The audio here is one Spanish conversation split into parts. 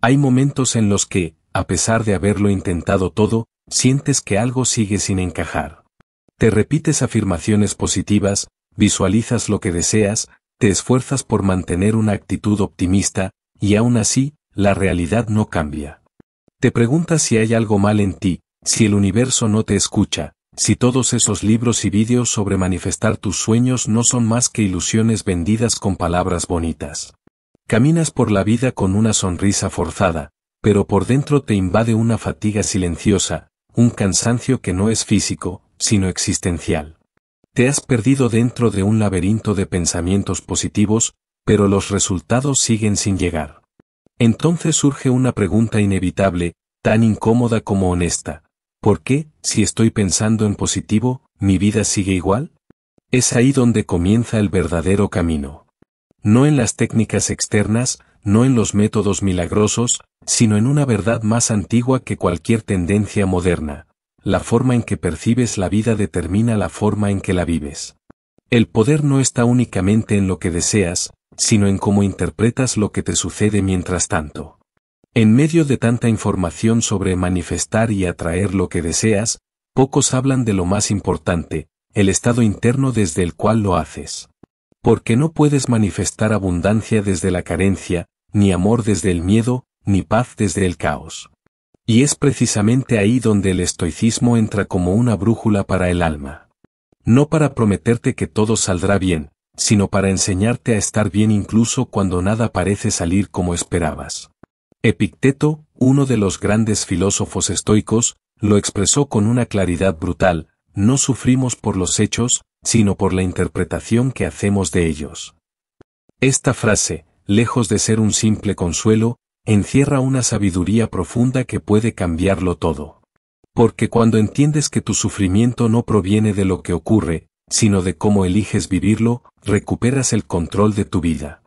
Hay momentos en los que, a pesar de haberlo intentado todo, sientes que algo sigue sin encajar. Te repites afirmaciones positivas, visualizas lo que deseas, te esfuerzas por mantener una actitud optimista, y aún así, la realidad no cambia. Te preguntas si hay algo mal en ti, si el universo no te escucha, si todos esos libros y vídeos sobre manifestar tus sueños no son más que ilusiones vendidas con palabras bonitas. Caminas por la vida con una sonrisa forzada, pero por dentro te invade una fatiga silenciosa, un cansancio que no es físico, sino existencial. Te has perdido dentro de un laberinto de pensamientos positivos, pero los resultados siguen sin llegar. Entonces surge una pregunta inevitable, tan incómoda como honesta. ¿Por qué, si estoy pensando en positivo, mi vida sigue igual? Es ahí donde comienza el verdadero camino. No en las técnicas externas, no en los métodos milagrosos, sino en una verdad más antigua que cualquier tendencia moderna. La forma en que percibes la vida determina la forma en que la vives. El poder no está únicamente en lo que deseas, sino en cómo interpretas lo que te sucede mientras tanto. En medio de tanta información sobre manifestar y atraer lo que deseas, pocos hablan de lo más importante, el estado interno desde el cual lo haces. Porque no puedes manifestar abundancia desde la carencia, ni amor desde el miedo, ni paz desde el caos. Y es precisamente ahí donde el estoicismo entra como una brújula para el alma. No para prometerte que todo saldrá bien, sino para enseñarte a estar bien incluso cuando nada parece salir como esperabas. Epicteto, uno de los grandes filósofos estoicos, lo expresó con una claridad brutal: no sufrimos por los hechos, sino por la interpretación que hacemos de ellos. Esta frase, lejos de ser un simple consuelo, encierra una sabiduría profunda que puede cambiarlo todo. Porque cuando entiendes que tu sufrimiento no proviene de lo que ocurre, sino de cómo eliges vivirlo, recuperas el control de tu vida.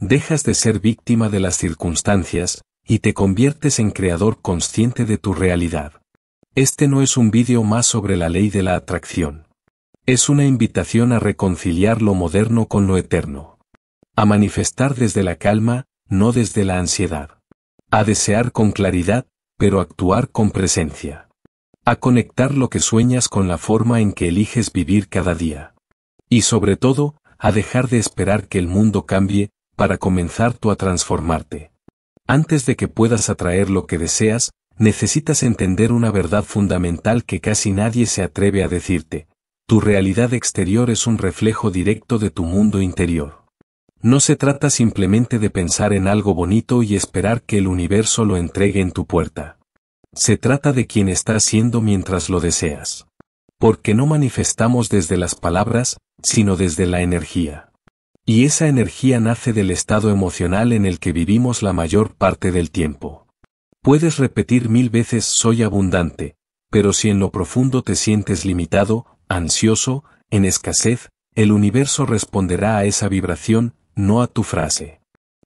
Dejas de ser víctima de las circunstancias, y te conviertes en creador consciente de tu realidad. Este no es un vídeo más sobre la ley de la atracción. Es una invitación a reconciliar lo moderno con lo eterno. A manifestar desde la calma, no desde la ansiedad. A desear con claridad, pero actuar con presencia. A conectar lo que sueñas con la forma en que eliges vivir cada día. Y sobre todo, a dejar de esperar que el mundo cambie, para comenzar tú a transformarte. Antes de que puedas atraer lo que deseas, necesitas entender una verdad fundamental que casi nadie se atreve a decirte. Tu realidad exterior es un reflejo directo de tu mundo interior. No se trata simplemente de pensar en algo bonito y esperar que el universo lo entregue en tu puerta. Se trata de quién estás siendo mientras lo deseas. Porque no manifestamos desde las palabras, sino desde la energía. Y esa energía nace del estado emocional en el que vivimos la mayor parte del tiempo. Puedes repetir 1000 veces soy abundante, pero si en lo profundo te sientes limitado, ansioso, en escasez, el universo responderá a esa vibración, no a tu frase.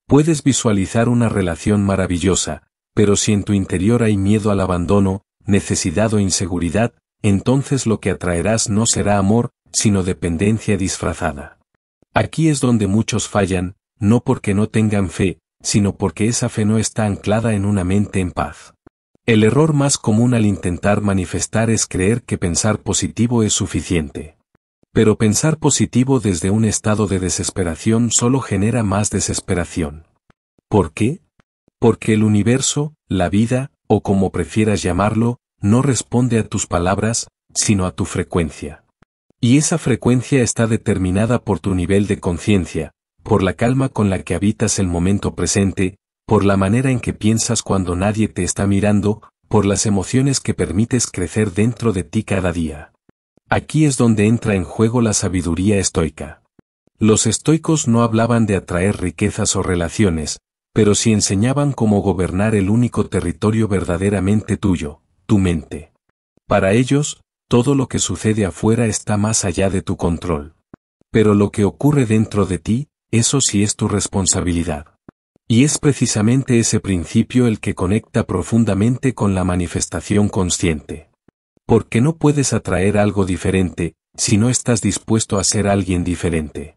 Puedes visualizar una relación maravillosa, pero si en tu interior hay miedo al abandono, necesidad o inseguridad, entonces lo que atraerás no será amor, sino dependencia disfrazada. Aquí es donde muchos fallan, no porque no tengan fe, sino porque esa fe no está anclada en una mente en paz. El error más común al intentar manifestar es creer que pensar positivo es suficiente. Pero pensar positivo desde un estado de desesperación solo genera más desesperación. ¿Por qué? Porque el universo, la vida, o como prefieras llamarlo, no responde a tus palabras, sino a tu frecuencia. Y esa frecuencia está determinada por tu nivel de conciencia, por la calma con la que habitas el momento presente, por la manera en que piensas cuando nadie te está mirando, por las emociones que permites crecer dentro de ti cada día. Aquí es donde entra en juego la sabiduría estoica. Los estoicos no hablaban de atraer riquezas o relaciones, pero sí enseñaban cómo gobernar el único territorio verdaderamente tuyo, tu mente. Para ellos, todo lo que sucede afuera está más allá de tu control. Pero lo que ocurre dentro de ti, eso sí es tu responsabilidad. Y es precisamente ese principio el que conecta profundamente con la manifestación consciente. Porque no puedes atraer algo diferente, si no estás dispuesto a ser alguien diferente.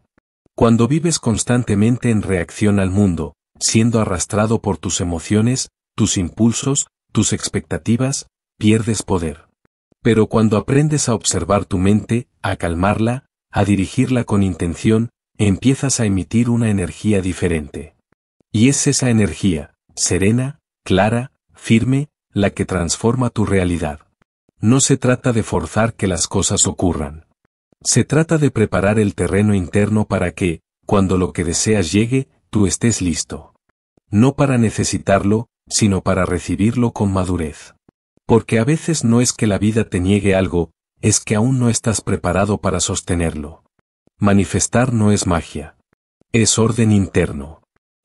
Cuando vives constantemente en reacción al mundo, siendo arrastrado por tus emociones, tus impulsos, tus expectativas, pierdes poder. Pero cuando aprendes a observar tu mente, a calmarla, a dirigirla con intención, empiezas a emitir una energía diferente. Y es esa energía, serena, clara, firme, la que transforma tu realidad. No se trata de forzar que las cosas ocurran. Se trata de preparar el terreno interno para que, cuando lo que deseas llegue, tú estés listo. No para necesitarlo, sino para recibirlo con madurez. Porque a veces no es que la vida te niegue algo, es que aún no estás preparado para sostenerlo. Manifestar no es magia. Es orden interno.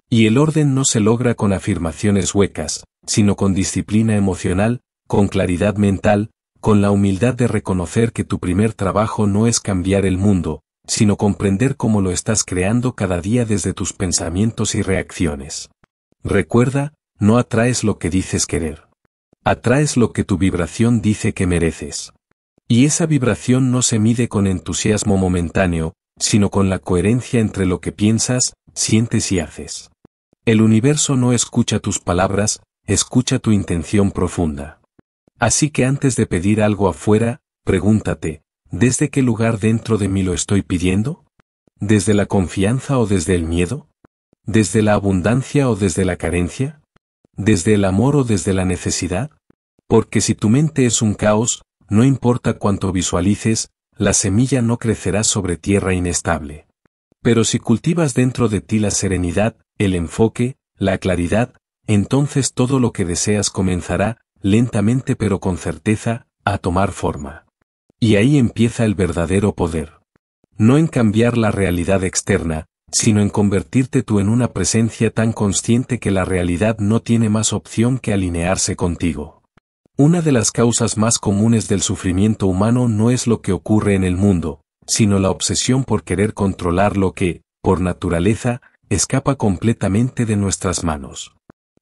Y el orden no se logra con afirmaciones huecas, sino con disciplina emocional, con claridad mental, con la humildad de reconocer que tu primer trabajo no es cambiar el mundo, sino comprender cómo lo estás creando cada día desde tus pensamientos y reacciones. Recuerda, no atraes lo que dices querer. Atraes lo que tu vibración dice que mereces. Y esa vibración no se mide con entusiasmo momentáneo, sino con la coherencia entre lo que piensas, sientes y haces. El universo no escucha tus palabras, escucha tu intención profunda. Así que antes de pedir algo afuera, pregúntate, ¿desde qué lugar dentro de mí lo estoy pidiendo? ¿Desde la confianza o desde el miedo? ¿Desde la abundancia o desde la carencia? ¿Desde el amor o desde la necesidad? Porque si tu mente es un caos, no importa cuánto visualices, la semilla no crecerá sobre tierra inestable. Pero si cultivas dentro de ti la serenidad, el enfoque, la claridad, entonces todo lo que deseas comenzará, lentamente pero con certeza, a tomar forma. Y ahí empieza el verdadero poder. No en cambiar la realidad externa, sino en convertirte tú en una presencia tan consciente que la realidad no tiene más opción que alinearse contigo. Una de las causas más comunes del sufrimiento humano no es lo que ocurre en el mundo, sino la obsesión por querer controlar lo que, por naturaleza, escapa completamente de nuestras manos.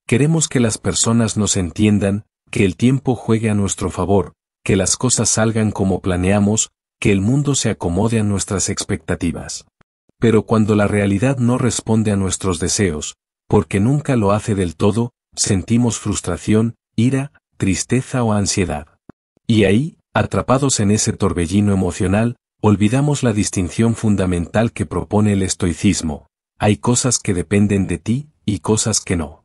Queremos que las personas nos entiendan, que el tiempo juegue a nuestro favor, que las cosas salgan como planeamos, que el mundo se acomode a nuestras expectativas. Pero cuando la realidad no responde a nuestros deseos, porque nunca lo hace del todo, sentimos frustración, ira, tristeza o ansiedad. Y ahí, atrapados en ese torbellino emocional, olvidamos la distinción fundamental que propone el estoicismo. Hay cosas que dependen de ti, y cosas que no.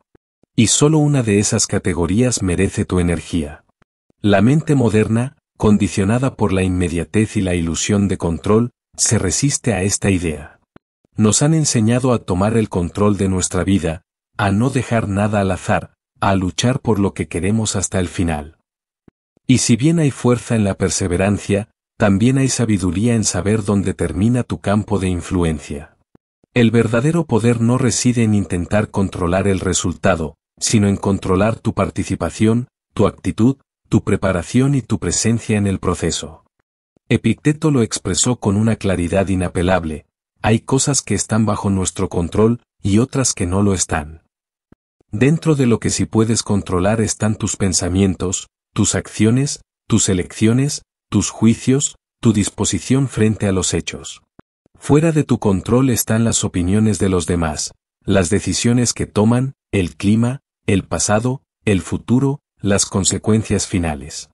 Y solo una de esas categorías merece tu energía. La mente moderna, condicionada por la inmediatez y la ilusión de control, se resiste a esta idea. Nos han enseñado a tomar el control de nuestra vida, a no dejar nada al azar, a luchar por lo que queremos hasta el final. Y si bien hay fuerza en la perseverancia, también hay sabiduría en saber dónde termina tu campo de influencia. El verdadero poder no reside en intentar controlar el resultado, sino en controlar tu participación, tu actitud, tu preparación y tu presencia en el proceso. Epicteto lo expresó con una claridad inapelable: hay cosas que están bajo nuestro control, y otras que no lo están. Dentro de lo que sí puedes controlar están tus pensamientos, tus acciones, tus elecciones, tus juicios, tu disposición frente a los hechos. Fuera de tu control están las opiniones de los demás, las decisiones que toman, el clima, el pasado, el futuro, las consecuencias finales.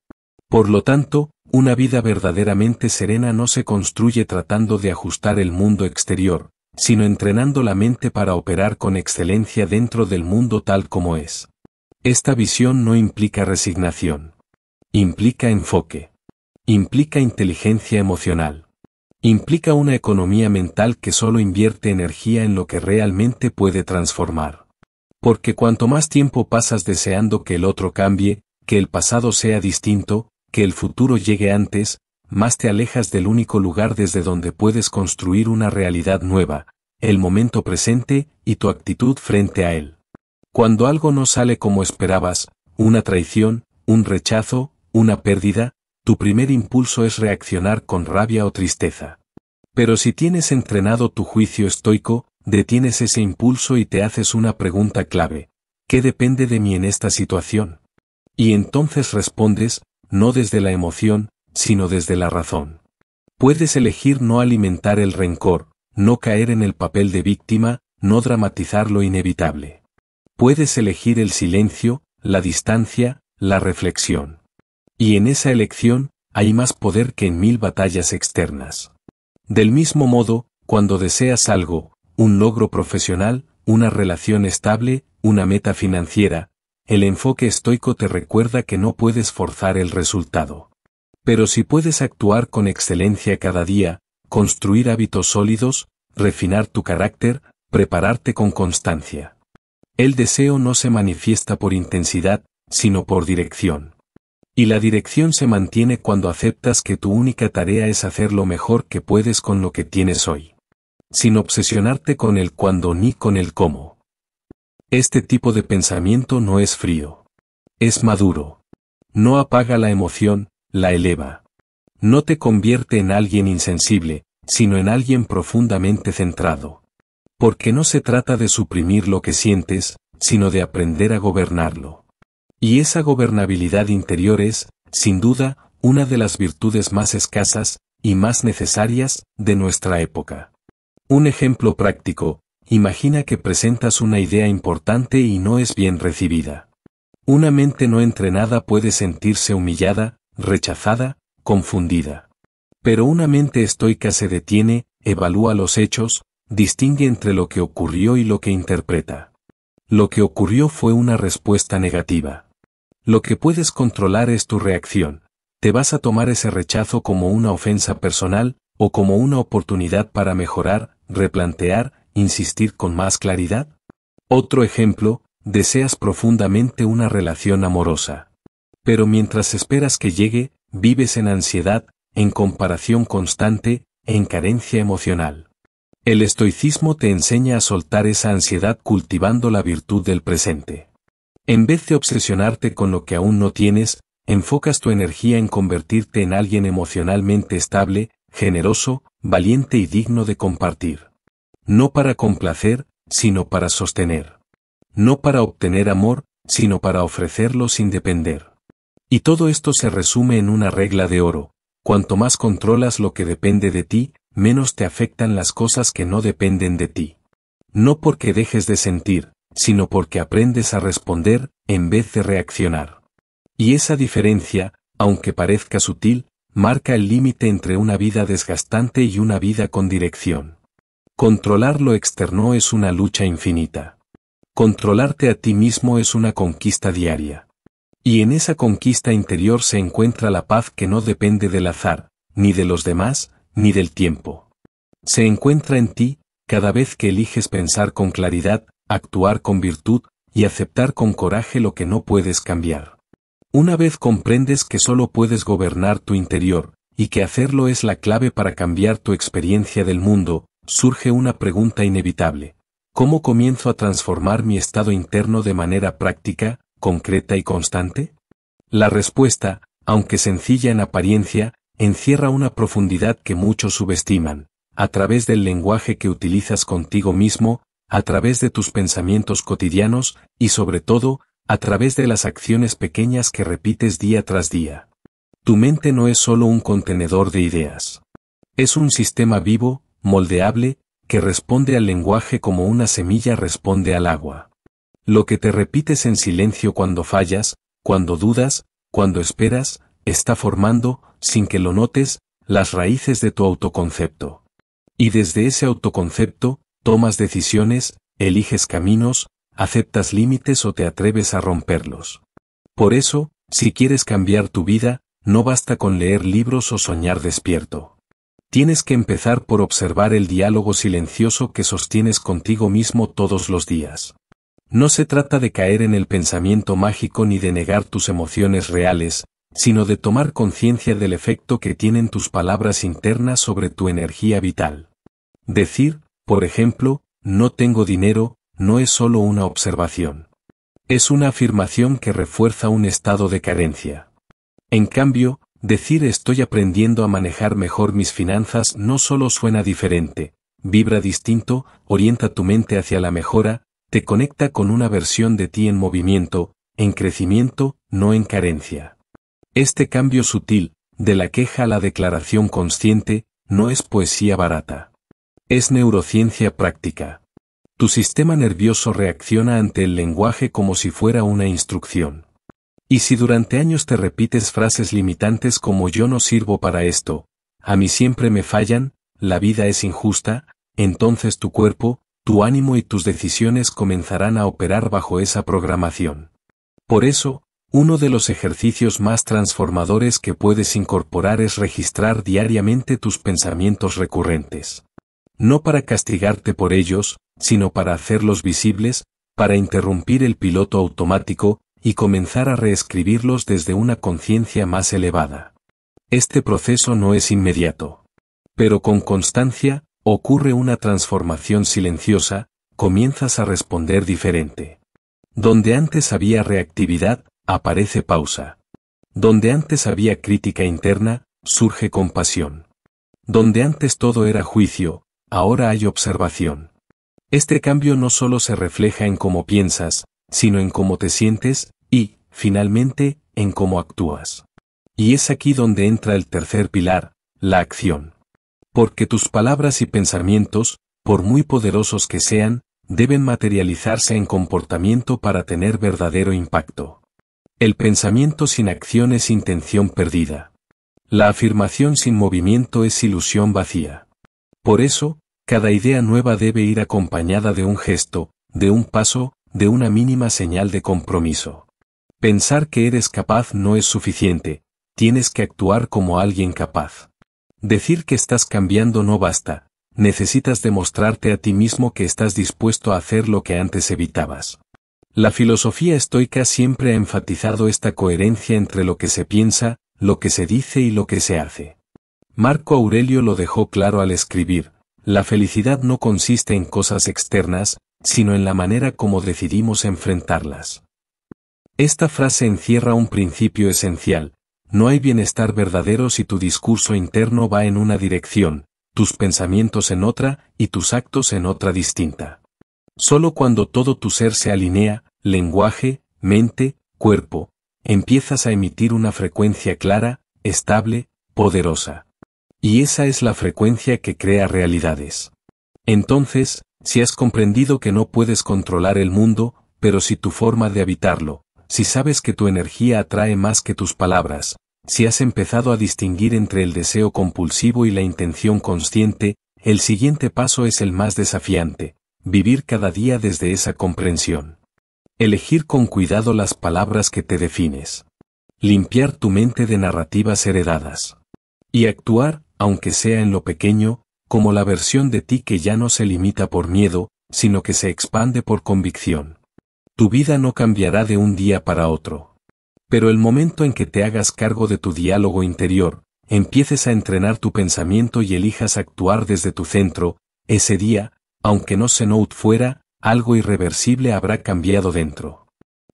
Por lo tanto, una vida verdaderamente serena no se construye tratando de ajustar el mundo exterior, sino entrenando la mente para operar con excelencia dentro del mundo tal como es. Esta visión no implica resignación. Implica enfoque. Implica inteligencia emocional. Implica una economía mental que solo invierte energía en lo que realmente puede transformar. Porque cuanto más tiempo pasas deseando que el otro cambie, que el pasado sea distinto, que el futuro llegue antes, más te alejas del único lugar desde donde puedes construir una realidad nueva, el momento presente y tu actitud frente a él. Cuando algo no sale como esperabas, una traición, un rechazo, una pérdida, tu primer impulso es reaccionar con rabia o tristeza. Pero si tienes entrenado tu juicio estoico, detienes ese impulso y te haces una pregunta clave: ¿qué depende de mí en esta situación? Y entonces respondes, no desde la emoción, sino desde la razón. Puedes elegir no alimentar el rencor, no caer en el papel de víctima, no dramatizar lo inevitable. Puedes elegir el silencio, la distancia, la reflexión. Y en esa elección, hay más poder que en 1000 batallas externas. Del mismo modo, cuando deseas algo, un logro profesional, una relación estable, una meta financiera, el enfoque estoico te recuerda que no puedes forzar el resultado. Pero sí puedes actuar con excelencia cada día, construir hábitos sólidos, refinar tu carácter, prepararte con constancia. El deseo no se manifiesta por intensidad, sino por dirección. Y la dirección se mantiene cuando aceptas que tu única tarea es hacer lo mejor que puedes con lo que tienes hoy. Sin obsesionarte con el cuándo ni con el cómo. Este tipo de pensamiento no es frío. Es maduro. No apaga la emoción, la eleva. No te convierte en alguien insensible, sino en alguien profundamente centrado. Porque no se trata de suprimir lo que sientes, sino de aprender a gobernarlo. Y esa gobernabilidad interior es, sin duda, una de las virtudes más escasas, y más necesarias, de nuestra época. Un ejemplo práctico, imagina que presentas una idea importante y no es bien recibida. Una mente no entrenada puede sentirse humillada, rechazada, confundida. Pero una mente estoica se detiene, evalúa los hechos, distingue entre lo que ocurrió y lo que interpreta. Lo que ocurrió fue una respuesta negativa. Lo que puedes controlar es tu reacción. ¿Te vas a tomar ese rechazo como una ofensa personal, o como una oportunidad para mejorar, replantear, insistir con más claridad? Otro ejemplo, deseas profundamente una relación amorosa. Pero mientras esperas que llegue, vives en ansiedad, en comparación constante, en carencia emocional. El estoicismo te enseña a soltar esa ansiedad cultivando la virtud del presente. En vez de obsesionarte con lo que aún no tienes, enfocas tu energía en convertirte en alguien emocionalmente estable, generoso, valiente y digno de compartir. No para complacer, sino para sostener. No para obtener amor, sino para ofrecerlo sin depender. Y todo esto se resume en una regla de oro: cuanto más controlas lo que depende de ti, menos te afectan las cosas que no dependen de ti. No porque dejes de sentir, sino porque aprendes a responder, en vez de reaccionar. Y esa diferencia, aunque parezca sutil, marca el límite entre una vida desgastante y una vida con dirección. Controlar lo externo es una lucha infinita. Controlarte a ti mismo es una conquista diaria. Y en esa conquista interior se encuentra la paz que no depende del azar, ni de los demás, ni del tiempo. Se encuentra en ti, cada vez que eliges pensar con claridad, actuar con virtud, y aceptar con coraje lo que no puedes cambiar. Una vez comprendes que solo puedes gobernar tu interior, y que hacerlo es la clave para cambiar tu experiencia del mundo, surge una pregunta inevitable: ¿cómo comienzo a transformar mi estado interno de manera práctica, concreta y constante? La respuesta, aunque sencilla en apariencia, encierra una profundidad que muchos subestiman. A través del lenguaje que utilizas contigo mismo, a través de tus pensamientos cotidianos, y sobre todo, a través de las acciones pequeñas que repites día tras día. Tu mente no es solo un contenedor de ideas. Es un sistema vivo, moldeable, que responde al lenguaje como una semilla responde al agua. Lo que te repites en silencio cuando fallas, cuando dudas, cuando esperas, está formando, sin que lo notes, las raíces de tu autoconcepto. Y desde ese autoconcepto, tomas decisiones, eliges caminos, aceptas límites o te atreves a romperlos. Por eso, si quieres cambiar tu vida, no basta con leer libros o soñar despierto. Tienes que empezar por observar el diálogo silencioso que sostienes contigo mismo todos los días. No se trata de caer en el pensamiento mágico ni de negar tus emociones reales, sino de tomar conciencia del efecto que tienen tus palabras internas sobre tu energía vital. Decir, por ejemplo, no tengo dinero, no es solo una observación. Es una afirmación que refuerza un estado de carencia. En cambio, decir estoy aprendiendo a manejar mejor mis finanzas no solo suena diferente, vibra distinto, orienta tu mente hacia la mejora, te conecta con una versión de ti en movimiento, en crecimiento, no en carencia. Este cambio sutil, de la queja a la declaración consciente, no es poesía barata. Es neurociencia práctica. Tu sistema nervioso reacciona ante el lenguaje como si fuera una instrucción. Y si durante años te repites frases limitantes como yo no sirvo para esto, a mí siempre me fallan, la vida es injusta, entonces tu cuerpo, tu ánimo y tus decisiones comenzarán a operar bajo esa programación. Por eso, uno de los ejercicios más transformadores que puedes incorporar es registrar diariamente tus pensamientos recurrentes. No para castigarte por ellos, sino para hacerlos visibles, para interrumpir el piloto automático, y comenzar a reescribirlos desde una conciencia más elevada. Este proceso no es inmediato. Pero con constancia, ocurre una transformación silenciosa, comienzas a responder diferente. Donde antes había reactividad, aparece pausa. Donde antes había crítica interna, surge compasión. Donde antes todo era juicio, ahora hay observación. Este cambio no solo se refleja en cómo piensas, sino en cómo te sientes, y, finalmente, en cómo actúas. Y es aquí donde entra el tercer pilar, la acción. Porque tus palabras y pensamientos, por muy poderosos que sean, deben materializarse en comportamiento para tener verdadero impacto. El pensamiento sin acción es intención perdida. La afirmación sin movimiento es ilusión vacía. Por eso, cada idea nueva debe ir acompañada de un gesto, de un paso, de una mínima señal de compromiso. Pensar que eres capaz no es suficiente, tienes que actuar como alguien capaz. Decir que estás cambiando no basta, necesitas demostrarte a ti mismo que estás dispuesto a hacer lo que antes evitabas. La filosofía estoica siempre ha enfatizado esta coherencia entre lo que se piensa, lo que se dice y lo que se hace. Marco Aurelio lo dejó claro al escribir: la felicidad no consiste en cosas externas, sino en la manera como decidimos enfrentarlas. Esta frase encierra un principio esencial: no hay bienestar verdadero si tu discurso interno va en una dirección, tus pensamientos en otra, y tus actos en otra distinta. Solo cuando todo tu ser se alinea, lenguaje, mente, cuerpo, empiezas a emitir una frecuencia clara, estable, poderosa. Y esa es la frecuencia que crea realidades. Entonces, si has comprendido que no puedes controlar el mundo, pero sí tu forma de habitarlo, si sabes que tu energía atrae más que tus palabras, si has empezado a distinguir entre el deseo compulsivo y la intención consciente, el siguiente paso es el más desafiante: vivir cada día desde esa comprensión. Elegir con cuidado las palabras que te defines. Limpiar tu mente de narrativas heredadas. Y actuar, aunque sea en lo pequeño, como la versión de ti que ya no se limita por miedo, sino que se expande por convicción. Tu vida no cambiará de un día para otro. Pero el momento en que te hagas cargo de tu diálogo interior, empieces a entrenar tu pensamiento y elijas actuar desde tu centro, ese día, aunque no se note fuera, algo irreversible habrá cambiado dentro.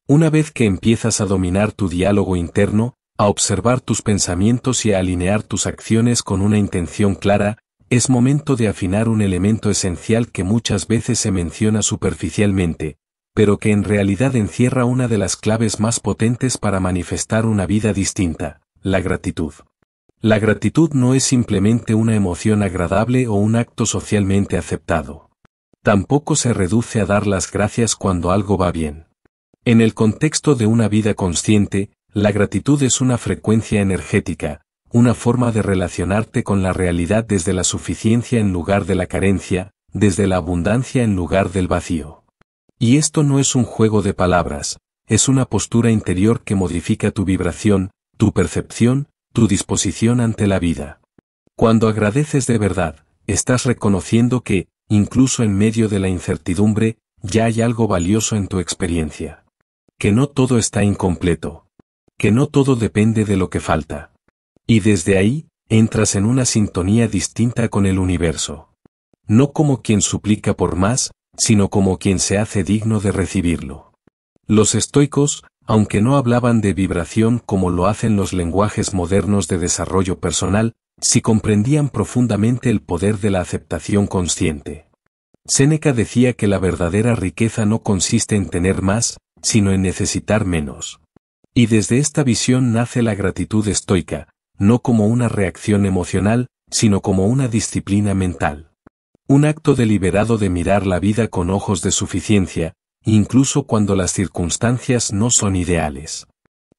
Una vez que empiezas a dominar tu diálogo interno, a observar tus pensamientos y a alinear tus acciones con una intención clara, es momento de afinar un elemento esencial que muchas veces se menciona superficialmente, pero que en realidad encierra una de las claves más potentes para manifestar una vida distinta: la gratitud. La gratitud no es simplemente una emoción agradable o un acto socialmente aceptado. Tampoco se reduce a dar las gracias cuando algo va bien. En el contexto de una vida consciente, la gratitud es una frecuencia energética, una forma de relacionarte con la realidad desde la suficiencia en lugar de la carencia, desde la abundancia en lugar del vacío. Y esto no es un juego de palabras, es una postura interior que modifica tu vibración, tu percepción, tu disposición ante la vida. Cuando agradeces de verdad, estás reconociendo que, incluso en medio de la incertidumbre, ya hay algo valioso en tu experiencia. Que no todo está incompleto. Que no todo depende de lo que falta. Y desde ahí, entras en una sintonía distinta con el universo. No como quien suplica por más, sino como quien se hace digno de recibirlo. Los estoicos, aunque no hablaban de vibración como lo hacen los lenguajes modernos de desarrollo personal, sí comprendían profundamente el poder de la aceptación consciente. Séneca decía que la verdadera riqueza no consiste en tener más, sino en necesitar menos. Y desde esta visión nace la gratitud estoica, no como una reacción emocional, sino como una disciplina mental. Un acto deliberado de mirar la vida con ojos de suficiencia, incluso cuando las circunstancias no son ideales.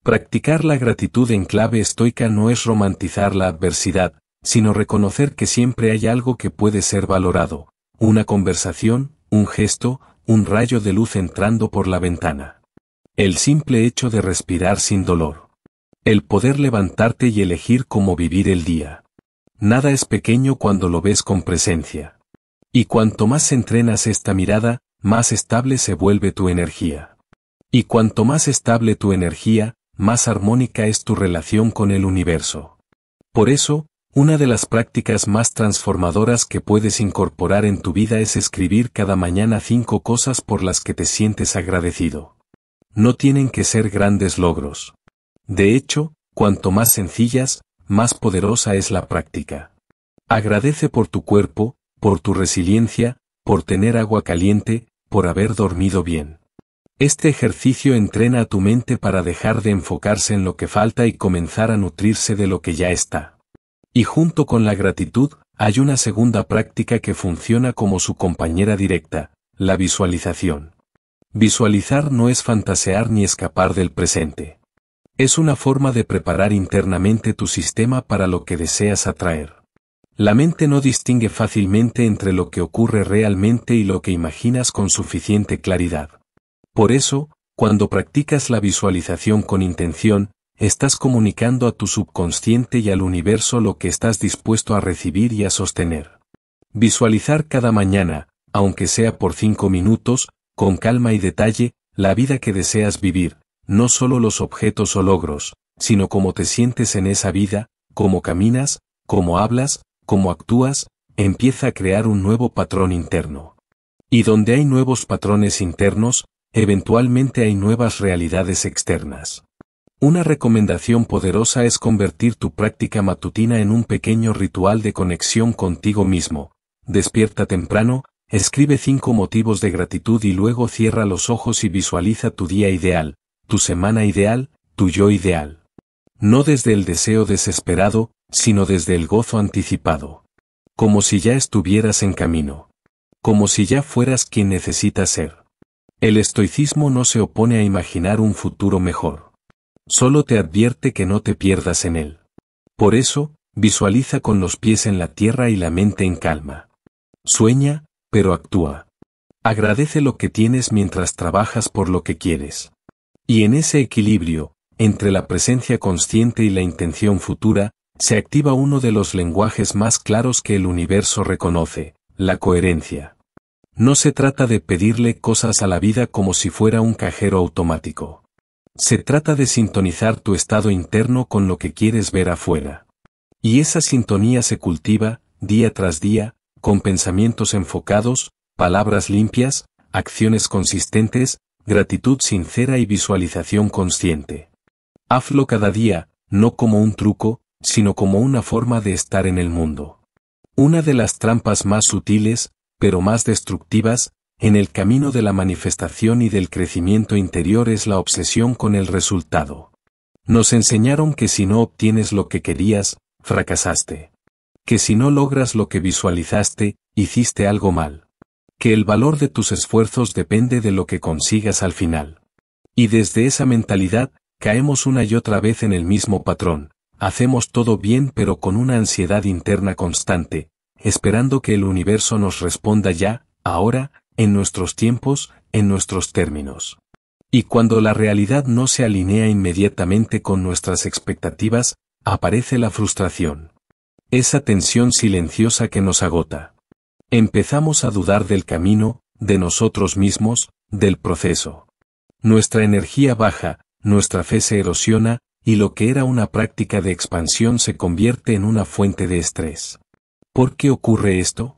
Practicar la gratitud en clave estoica no es romantizar la adversidad, sino reconocer que siempre hay algo que puede ser valorado, una conversación, un gesto, un rayo de luz entrando por la ventana. El simple hecho de respirar sin dolor. El poder levantarte y elegir cómo vivir el día. Nada es pequeño cuando lo ves con presencia. Y cuanto más entrenas esta mirada, más estable se vuelve tu energía. Y cuanto más estable tu energía, más armónica es tu relación con el universo. Por eso, una de las prácticas más transformadoras que puedes incorporar en tu vida es escribir cada mañana 5 cosas por las que te sientes agradecido. No tienen que ser grandes logros. De hecho, cuanto más sencillas, más poderosa es la práctica. Agradece por tu cuerpo, por tu resiliencia, por tener agua caliente, por haber dormido bien. Este ejercicio entrena a tu mente para dejar de enfocarse en lo que falta y comenzar a nutrirse de lo que ya está. Y junto con la gratitud, hay una segunda práctica que funciona como su compañera directa, la visualización. Visualizar no es fantasear ni escapar del presente. Es una forma de preparar internamente tu sistema para lo que deseas atraer. La mente no distingue fácilmente entre lo que ocurre realmente y lo que imaginas con suficiente claridad. Por eso, cuando practicas la visualización con intención, estás comunicando a tu subconsciente y al universo lo que estás dispuesto a recibir y a sostener. Visualizar cada mañana, aunque sea por 5 minutos, con calma y detalle, la vida que deseas vivir, no solo los objetos o logros, sino cómo te sientes en esa vida, cómo caminas, cómo hablas, cómo actúas, empieza a crear un nuevo patrón interno. Y donde hay nuevos patrones internos, eventualmente hay nuevas realidades externas. Una recomendación poderosa es convertir tu práctica matutina en un pequeño ritual de conexión contigo mismo. Despierta temprano, escribe 5 motivos de gratitud y luego cierra los ojos y visualiza tu día ideal, tu semana ideal, tu yo ideal. No desde el deseo desesperado, sino desde el gozo anticipado. Como si ya estuvieras en camino. Como si ya fueras quien necesitas ser. El estoicismo no se opone a imaginar un futuro mejor. Solo te advierte que no te pierdas en él. Por eso, visualiza con los pies en la tierra y la mente en calma. Sueña, pero actúa. Agradece lo que tienes mientras trabajas por lo que quieres. Y en ese equilibrio, entre la presencia consciente y la intención futura, se activa uno de los lenguajes más claros que el universo reconoce, la coherencia. No se trata de pedirle cosas a la vida como si fuera un cajero automático. Se trata de sintonizar tu estado interno con lo que quieres ver afuera. Y esa sintonía se cultiva, día tras día, con pensamientos enfocados, palabras limpias, acciones consistentes, gratitud sincera y visualización consciente. Hazlo cada día, no como un truco, sino como una forma de estar en el mundo. Una de las trampas más sutiles, pero más destructivas, en el camino de la manifestación y del crecimiento interior es la obsesión con el resultado. Nos enseñaron que si no obtienes lo que querías, fracasaste. Que si no logras lo que visualizaste, hiciste algo mal. Que el valor de tus esfuerzos depende de lo que consigas al final. Y desde esa mentalidad, caemos una y otra vez en el mismo patrón. Hacemos todo bien pero con una ansiedad interna constante, esperando que el universo nos responda ya, ahora, en nuestros tiempos, en nuestros términos. Y cuando la realidad no se alinea inmediatamente con nuestras expectativas, aparece la frustración. Esa tensión silenciosa que nos agota. Empezamos a dudar del camino, de nosotros mismos, del proceso. Nuestra energía baja, nuestra fe se erosiona, y lo que era una práctica de expansión se convierte en una fuente de estrés. ¿Por qué ocurre esto?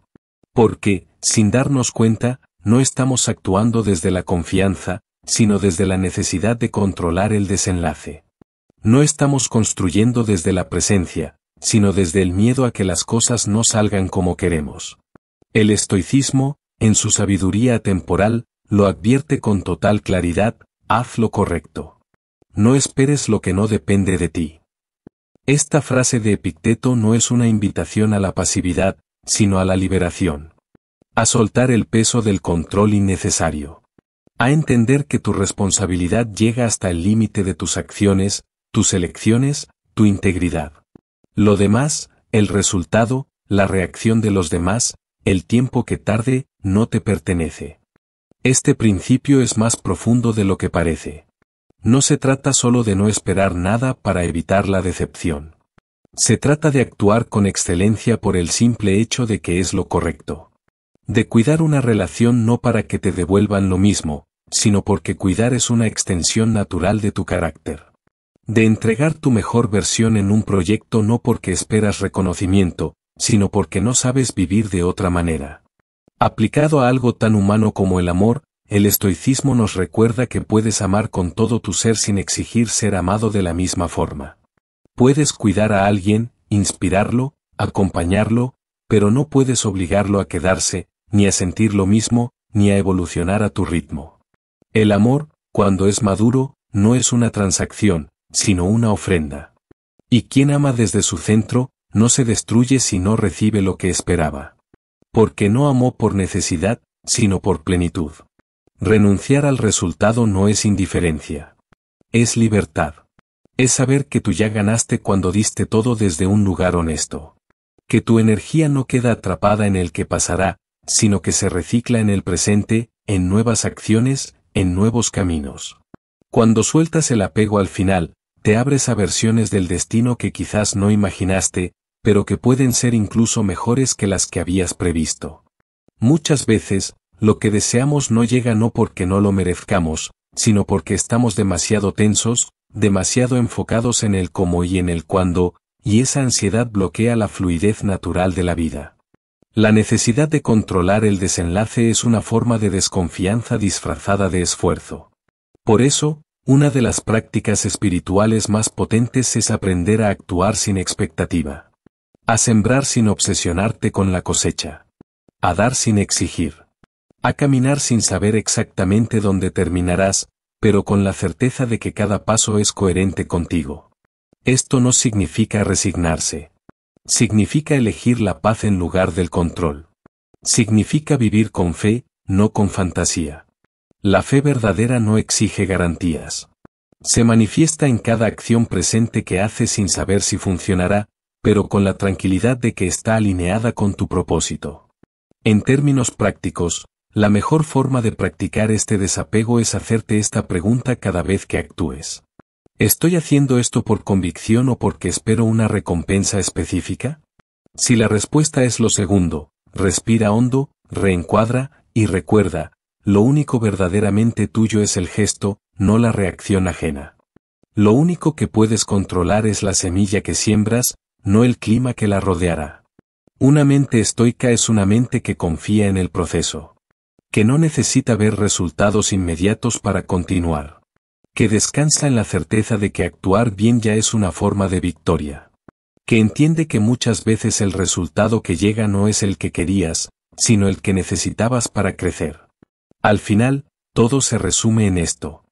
Porque, sin darnos cuenta, no estamos actuando desde la confianza, sino desde la necesidad de controlar el desenlace. No estamos construyendo desde la presencia, sino desde el miedo a que las cosas no salgan como queremos. El estoicismo, en su sabiduría atemporal, lo advierte con total claridad: haz lo correcto. No esperes lo que no depende de ti. Esta frase de Epicteto no es una invitación a la pasividad, sino a la liberación. A soltar el peso del control innecesario. A entender que tu responsabilidad llega hasta el límite de tus acciones, tus elecciones, tu integridad. Lo demás, el resultado, la reacción de los demás, el tiempo que tarde, no te pertenece. Este principio es más profundo de lo que parece. No se trata solo de no esperar nada para evitar la decepción. Se trata de actuar con excelencia por el simple hecho de que es lo correcto. De cuidar una relación no para que te devuelvan lo mismo, sino porque cuidar es una extensión natural de tu carácter. De entregar tu mejor versión en un proyecto no porque esperas reconocimiento, sino porque no sabes vivir de otra manera. Aplicado a algo tan humano como el amor, el estoicismo nos recuerda que puedes amar con todo tu ser sin exigir ser amado de la misma forma. Puedes cuidar a alguien, inspirarlo, acompañarlo, pero no puedes obligarlo a quedarse, ni a sentir lo mismo, ni a evolucionar a tu ritmo. El amor, cuando es maduro, no es una transacción, sino una ofrenda. Y quien ama desde su centro, no se destruye si no recibe lo que esperaba. Porque no amó por necesidad, sino por plenitud. Renunciar al resultado no es indiferencia. Es libertad. Es saber que tú ya ganaste cuando diste todo desde un lugar honesto. Que tu energía no queda atrapada en el que pasará, sino que se recicla en el presente, en nuevas acciones, en nuevos caminos. Cuando sueltas el apego al final, te abres a versiones del destino que quizás no imaginaste, pero que pueden ser incluso mejores que las que habías previsto. Muchas veces, lo que deseamos no llega no porque no lo merezcamos, sino porque estamos demasiado tensos, demasiado enfocados en el cómo y en el cuándo, y esa ansiedad bloquea la fluidez natural de la vida. La necesidad de controlar el desenlace es una forma de desconfianza disfrazada de esfuerzo. Por eso, una de las prácticas espirituales más potentes es aprender a actuar sin expectativa. A sembrar sin obsesionarte con la cosecha. A dar sin exigir. A caminar sin saber exactamente dónde terminarás, pero con la certeza de que cada paso es coherente contigo. Esto no significa resignarse. Significa elegir la paz en lugar del control. Significa vivir con fe, no con fantasía. La fe verdadera no exige garantías. Se manifiesta en cada acción presente que haces sin saber si funcionará, pero con la tranquilidad de que está alineada con tu propósito. En términos prácticos, la mejor forma de practicar este desapego es hacerte esta pregunta cada vez que actúes. ¿Estoy haciendo esto por convicción o porque espero una recompensa específica? Si la respuesta es lo segundo, respira hondo, reencuadra, y recuerda, lo único verdaderamente tuyo es el gesto, no la reacción ajena. Lo único que puedes controlar es la semilla que siembras, no el clima que la rodeará. Una mente estoica es una mente que confía en el proceso. Que no necesita ver resultados inmediatos para continuar. Que descansa en la certeza de que actuar bien ya es una forma de victoria. Que entiende que muchas veces el resultado que llega no es el que querías, sino el que necesitabas para crecer. Al final, todo se resume en esto.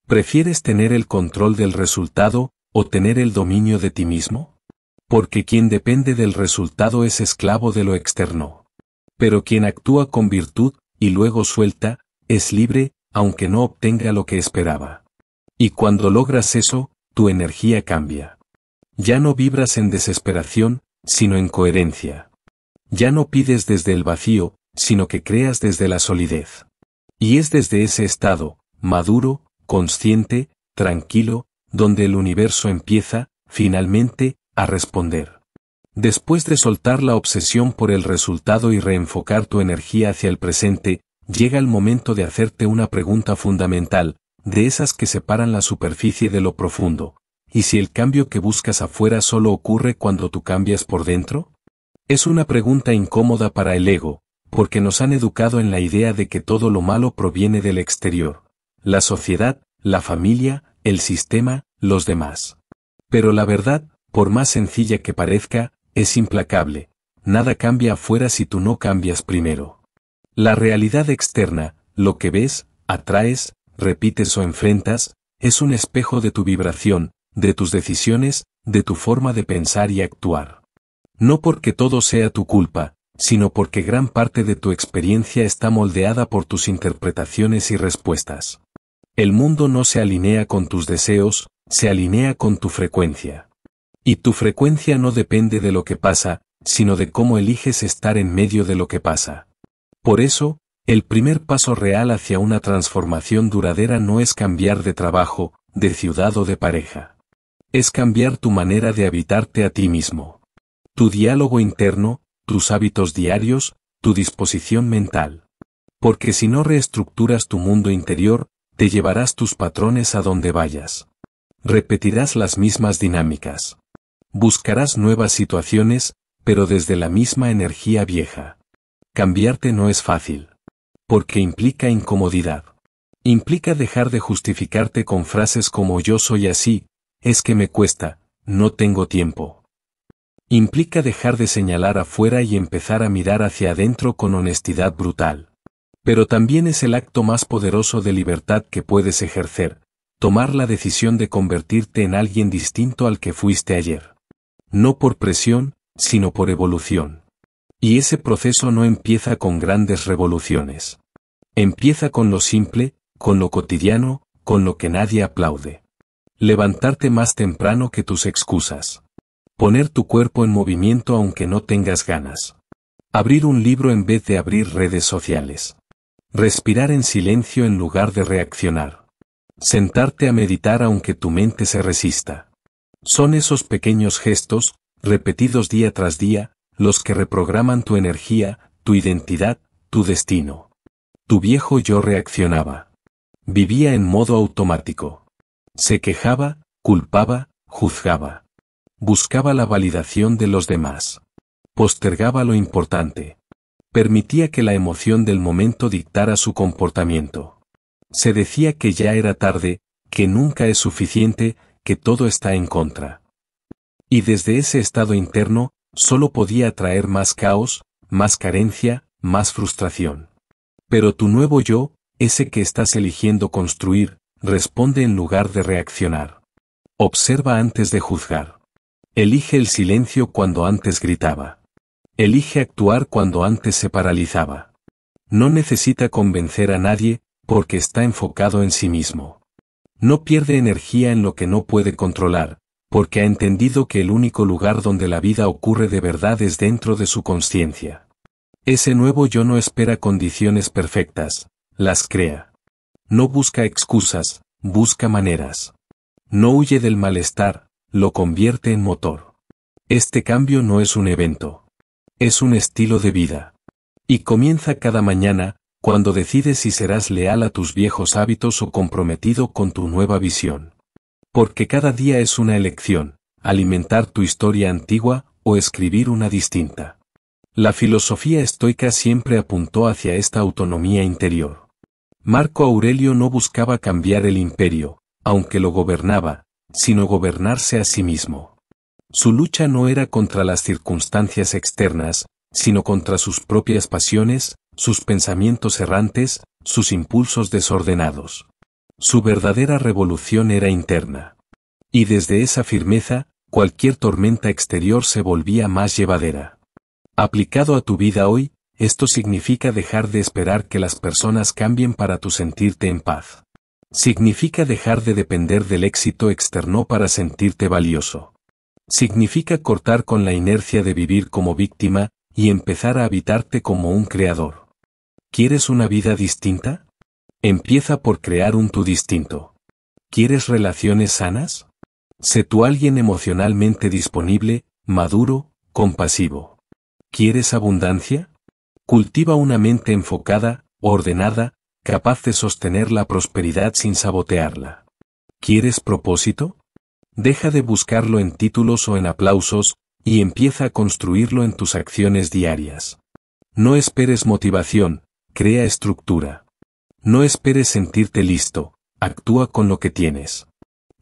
¿Prefieres tener el control del resultado, o tener el dominio de ti mismo? Porque quien depende del resultado es esclavo de lo externo. Pero quien actúa con virtud, y luego suelta, es libre, aunque no obtenga lo que esperaba. Y cuando logras eso, tu energía cambia. Ya no vibras en desesperación, sino en coherencia. Ya no pides desde el vacío, sino que creas desde la solidez. Y es desde ese estado, maduro, consciente, tranquilo, donde el universo empieza, finalmente, a responder. Después de soltar la obsesión por el resultado y reenfocar tu energía hacia el presente, llega el momento de hacerte una pregunta fundamental, de esas que separan la superficie de lo profundo. ¿Y si el cambio que buscas afuera solo ocurre cuando tú cambias por dentro? Es una pregunta incómoda para el ego, porque nos han educado en la idea de que todo lo malo proviene del exterior. La sociedad, la familia, el sistema, los demás. Pero la verdad, por más sencilla que parezca, es implacable. Nada cambia afuera si tú no cambias primero. La realidad externa, lo que ves, atraes, repites o enfrentas, es un espejo de tu vibración, de tus decisiones, de tu forma de pensar y actuar. No porque todo sea tu culpa, sino porque gran parte de tu experiencia está moldeada por tus interpretaciones y respuestas. El mundo no se alinea con tus deseos, se alinea con tu frecuencia. Y tu frecuencia no depende de lo que pasa, sino de cómo eliges estar en medio de lo que pasa. Por eso, el primer paso real hacia una transformación duradera no es cambiar de trabajo, de ciudad o de pareja. Es cambiar tu manera de habitarte a ti mismo. Tu diálogo interno, tus hábitos diarios, tu disposición mental. Porque si no reestructuras tu mundo interior, te llevarás tus patrones a donde vayas. Repetirás las mismas dinámicas. Buscarás nuevas situaciones, pero desde la misma energía vieja. Cambiarte no es fácil. Porque implica incomodidad. Implica dejar de justificarte con frases como yo soy así, es que me cuesta, no tengo tiempo. Implica dejar de señalar afuera y empezar a mirar hacia adentro con honestidad brutal. Pero también es el acto más poderoso de libertad que puedes ejercer, tomar la decisión de convertirte en alguien distinto al que fuiste ayer. No por presión, sino por evolución. Y ese proceso no empieza con grandes revoluciones. Empieza con lo simple, con lo cotidiano, con lo que nadie aplaude. Levantarte más temprano que tus excusas. Poner tu cuerpo en movimiento aunque no tengas ganas. Abrir un libro en vez de abrir redes sociales. Respirar en silencio en lugar de reaccionar. Sentarte a meditar aunque tu mente se resista. Son esos pequeños gestos, repetidos día tras día, los que reprograman tu energía, tu identidad, tu destino. Tu viejo yo reaccionaba. Vivía en modo automático. Se quejaba, culpaba, juzgaba. Buscaba la validación de los demás. Postergaba lo importante. Permitía que la emoción del momento dictara su comportamiento. Se decía que ya era tarde, que nunca es suficiente, que todo está en contra. Y desde ese estado interno, solo podía atraer más caos, más carencia, más frustración. Pero tu nuevo yo, ese que estás eligiendo construir, responde en lugar de reaccionar. Observa antes de juzgar. Elige el silencio cuando antes gritaba. Elige actuar cuando antes se paralizaba. No necesita convencer a nadie, porque está enfocado en sí mismo. No pierde energía en lo que no puede controlar, porque ha entendido que el único lugar donde la vida ocurre de verdad es dentro de su consciencia. Ese nuevo yo no espera condiciones perfectas, las crea. No busca excusas, busca maneras. No huye del malestar, lo convierte en motor. Este cambio no es un evento. Es un estilo de vida. Y comienza cada mañana, cuando decides si serás leal a tus viejos hábitos o comprometido con tu nueva visión. Porque cada día es una elección, alimentar tu historia antigua o escribir una distinta. La filosofía estoica siempre apuntó hacia esta autonomía interior. Marco Aurelio no buscaba cambiar el imperio, aunque lo gobernaba, sino gobernarse a sí mismo. Su lucha no era contra las circunstancias externas, sino contra sus propias pasiones, sus pensamientos errantes, sus impulsos desordenados. Su verdadera revolución era interna. Y desde esa firmeza, cualquier tormenta exterior se volvía más llevadera. Aplicado a tu vida hoy, esto significa dejar de esperar que las personas cambien para tu sentirte en paz. Significa dejar de depender del éxito externo para sentirte valioso. Significa cortar con la inercia de vivir como víctima y empezar a habitarte como un creador. ¿Quieres una vida distinta? Empieza por crear un tú distinto. ¿Quieres relaciones sanas? Sé tú alguien emocionalmente disponible, maduro, compasivo. ¿Quieres abundancia? Cultiva una mente enfocada, ordenada, capaz de sostener la prosperidad sin sabotearla. ¿Quieres propósito? Deja de buscarlo en títulos o en aplausos, y empieza a construirlo en tus acciones diarias. No esperes motivación, crea estructura. No esperes sentirte listo, actúa con lo que tienes.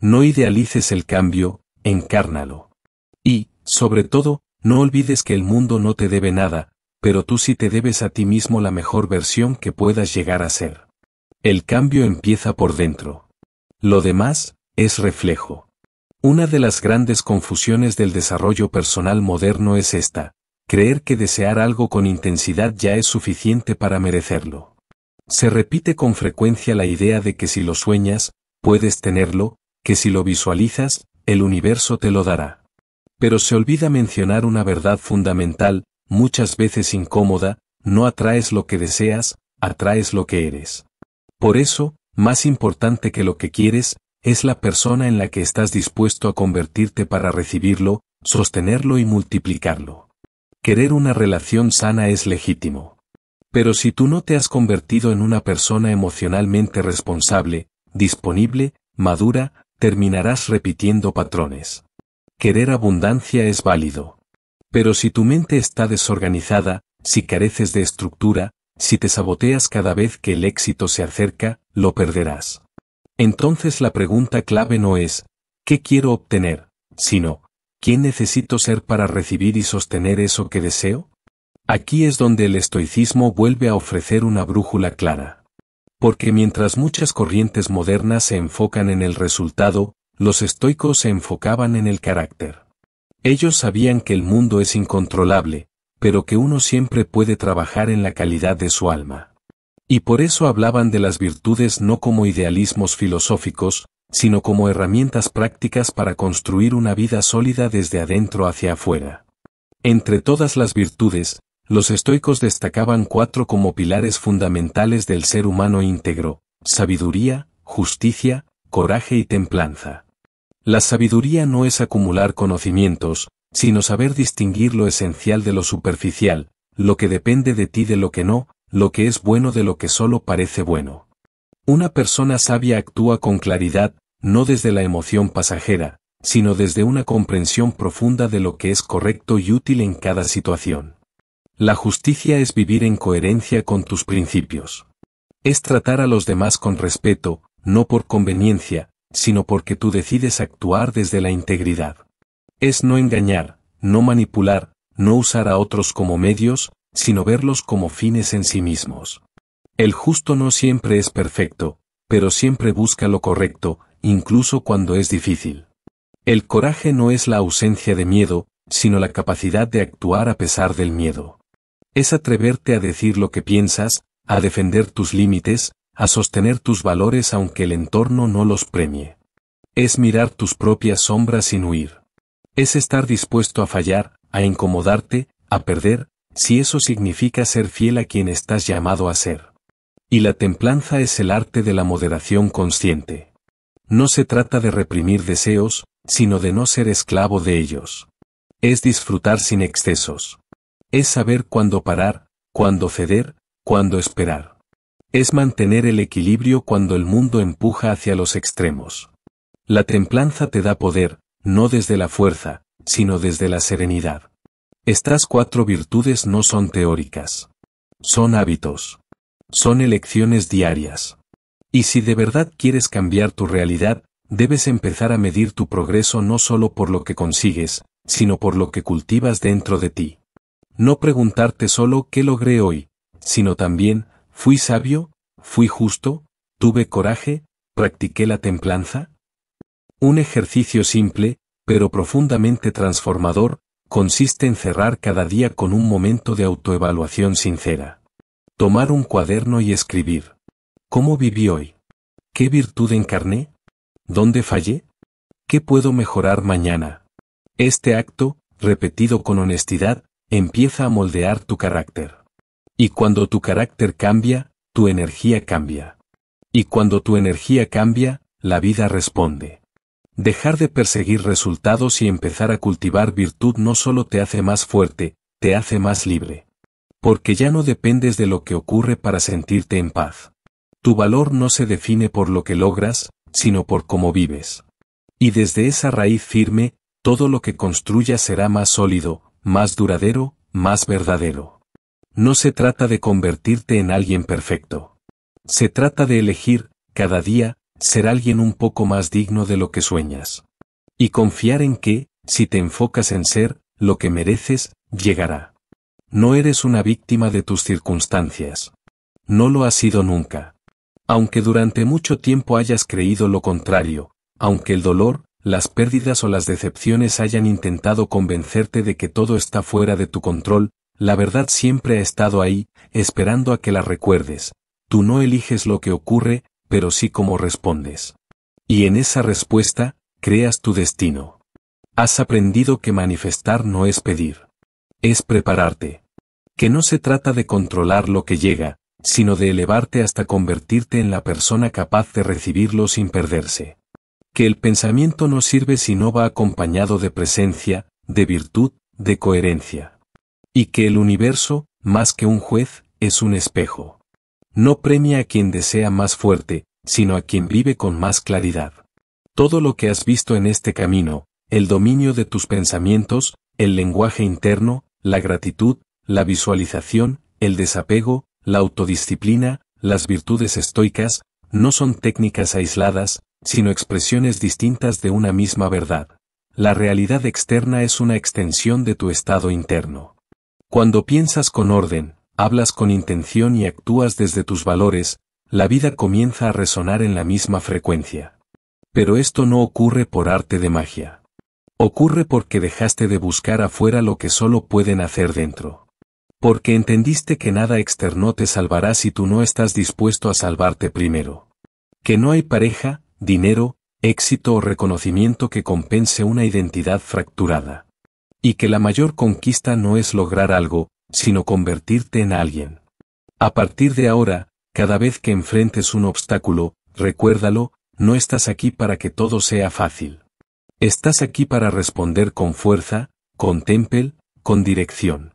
No idealices el cambio, encárnalo. Y, sobre todo, no olvides que el mundo no te debe nada, pero tú sí te debes a ti mismo la mejor versión que puedas llegar a ser. El cambio empieza por dentro. Lo demás, es reflejo. Una de las grandes confusiones del desarrollo personal moderno es esta: creer que desear algo con intensidad ya es suficiente para merecerlo. Se repite con frecuencia la idea de que si lo sueñas, puedes tenerlo, que si lo visualizas, el universo te lo dará. Pero se olvida mencionar una verdad fundamental, muchas veces incómoda: no atraes lo que deseas, atraes lo que eres. Por eso, más importante que lo que quieres, es la persona en la que estás dispuesto a convertirte para recibirlo, sostenerlo y multiplicarlo. Querer una relación sana es legítimo. Pero si tú no te has convertido en una persona emocionalmente responsable, disponible, madura, terminarás repitiendo patrones. Querer abundancia es válido. Pero si tu mente está desorganizada, si careces de estructura, si te saboteas cada vez que el éxito se acerca, lo perderás. Entonces la pregunta clave no es ¿qué quiero obtener?, sino ¿quién necesito ser para recibir y sostener eso que deseo? Aquí es donde el estoicismo vuelve a ofrecer una brújula clara. Porque mientras muchas corrientes modernas se enfocan en el resultado, los estoicos se enfocaban en el carácter. Ellos sabían que el mundo es incontrolable, pero que uno siempre puede trabajar en la calidad de su alma. Y por eso hablaban de las virtudes no como idealismos filosóficos, sino como herramientas prácticas para construir una vida sólida desde adentro hacia afuera. Entre todas las virtudes, los estoicos destacaban 4 como pilares fundamentales del ser humano íntegro: sabiduría, justicia, coraje y templanza. La sabiduría no es acumular conocimientos, sino saber distinguir lo esencial de lo superficial, lo que depende de ti de lo que no, lo que es bueno de lo que solo parece bueno. Una persona sabia actúa con claridad, no desde la emoción pasajera, sino desde una comprensión profunda de lo que es correcto y útil en cada situación. La justicia es vivir en coherencia con tus principios. Es tratar a los demás con respeto, no por conveniencia, sino porque tú decides actuar desde la integridad. Es no engañar, no manipular, no usar a otros como medios, sino verlos como fines en sí mismos. El justo no siempre es perfecto, pero siempre busca lo correcto, incluso cuando es difícil. El coraje no es la ausencia de miedo, sino la capacidad de actuar a pesar del miedo. Es atreverte a decir lo que piensas, a defender tus límites, a sostener tus valores aunque el entorno no los premie. Es mirar tus propias sombras sin huir. Es estar dispuesto a fallar, a incomodarte, a perder, si eso significa ser fiel a quien estás llamado a ser. Y la templanza es el arte de la moderación consciente. No se trata de reprimir deseos, sino de no ser esclavo de ellos. Es disfrutar sin excesos. Es saber cuándo parar, cuándo ceder, cuándo esperar. Es mantener el equilibrio cuando el mundo empuja hacia los extremos. La templanza te da poder, no desde la fuerza, sino desde la serenidad. Estas 4 virtudes no son teóricas. Son hábitos. Son elecciones diarias. Y si de verdad quieres cambiar tu realidad, debes empezar a medir tu progreso no solo por lo que consigues, sino por lo que cultivas dentro de ti. No preguntarte solo ¿qué logré hoy?, sino también ¿fui sabio? ¿Fui justo? ¿Tuve coraje? ¿Practiqué la templanza? Un ejercicio simple, pero profundamente transformador, consiste en cerrar cada día con un momento de autoevaluación sincera. Tomar un cuaderno y escribir. ¿Cómo viví hoy? ¿Qué virtud encarné? ¿Dónde fallé? ¿Qué puedo mejorar mañana? Este acto, repetido con honestidad, empieza a moldear tu carácter. Y cuando tu carácter cambia, tu energía cambia. Y cuando tu energía cambia, la vida responde. Dejar de perseguir resultados y empezar a cultivar virtud no solo te hace más fuerte, te hace más libre. Porque ya no dependes de lo que ocurre para sentirte en paz. Tu valor no se define por lo que logras, sino por cómo vives. Y desde esa raíz firme, todo lo que construyas será más sólido, más duradero, más verdadero. No se trata de convertirte en alguien perfecto. Se trata de elegir, cada día, ser alguien un poco más digno de lo que sueñas. Y confiar en que, si te enfocas en ser, lo que mereces, llegará. No eres una víctima de tus circunstancias. No lo has sido nunca. Aunque durante mucho tiempo hayas creído lo contrario, aunque el dolor, las pérdidas o las decepciones hayan intentado convencerte de que todo está fuera de tu control, la verdad siempre ha estado ahí, esperando a que la recuerdes. Tú no eliges lo que ocurre, pero sí cómo respondes. Y en esa respuesta, creas tu destino. Has aprendido que manifestar no es pedir. Es prepararte. Que no se trata de controlar lo que llega, sino de elevarte hasta convertirte en la persona capaz de recibirlo sin perderse. Que el pensamiento no sirve si no va acompañado de presencia, de virtud, de coherencia. Y que el universo, más que un juez, es un espejo. No premia a quien desea más fuerte, sino a quien vive con más claridad. Todo lo que has visto en este camino, el dominio de tus pensamientos, el lenguaje interno, la gratitud, la visualización, el desapego, la autodisciplina, las virtudes estoicas, no son técnicas aisladas, sino expresiones distintas de una misma verdad. La realidad externa es una extensión de tu estado interno. Cuando piensas con orden, hablas con intención y actúas desde tus valores, la vida comienza a resonar en la misma frecuencia. Pero esto no ocurre por arte de magia. Ocurre porque dejaste de buscar afuera lo que solo pueden hacer dentro. Porque entendiste que nada externo te salvará si tú no estás dispuesto a salvarte primero. Que no hay pareja, dinero, éxito o reconocimiento que compense una identidad fracturada. Y que la mayor conquista no es lograr algo, sino convertirte en alguien. A partir de ahora, cada vez que enfrentes un obstáculo, recuérdalo, no estás aquí para que todo sea fácil. Estás aquí para responder con fuerza, con temple, con dirección.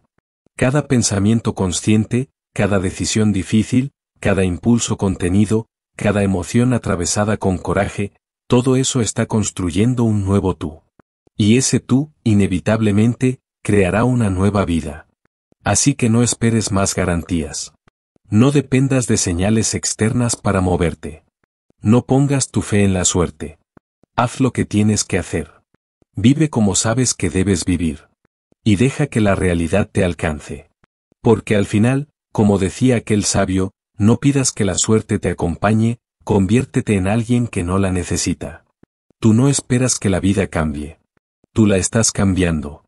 Cada pensamiento consciente, cada decisión difícil, cada impulso contenido, cada emoción atravesada con coraje, todo eso está construyendo un nuevo tú. Y ese tú, inevitablemente, creará una nueva vida. Así que no esperes más garantías. No dependas de señales externas para moverte. No pongas tu fe en la suerte. Haz lo que tienes que hacer. Vive como sabes que debes vivir. Y deja que la realidad te alcance. Porque al final, como decía aquel sabio, no pidas que la suerte te acompañe, conviértete en alguien que no la necesita. Tú no esperas que la vida cambie. Tú la estás cambiando.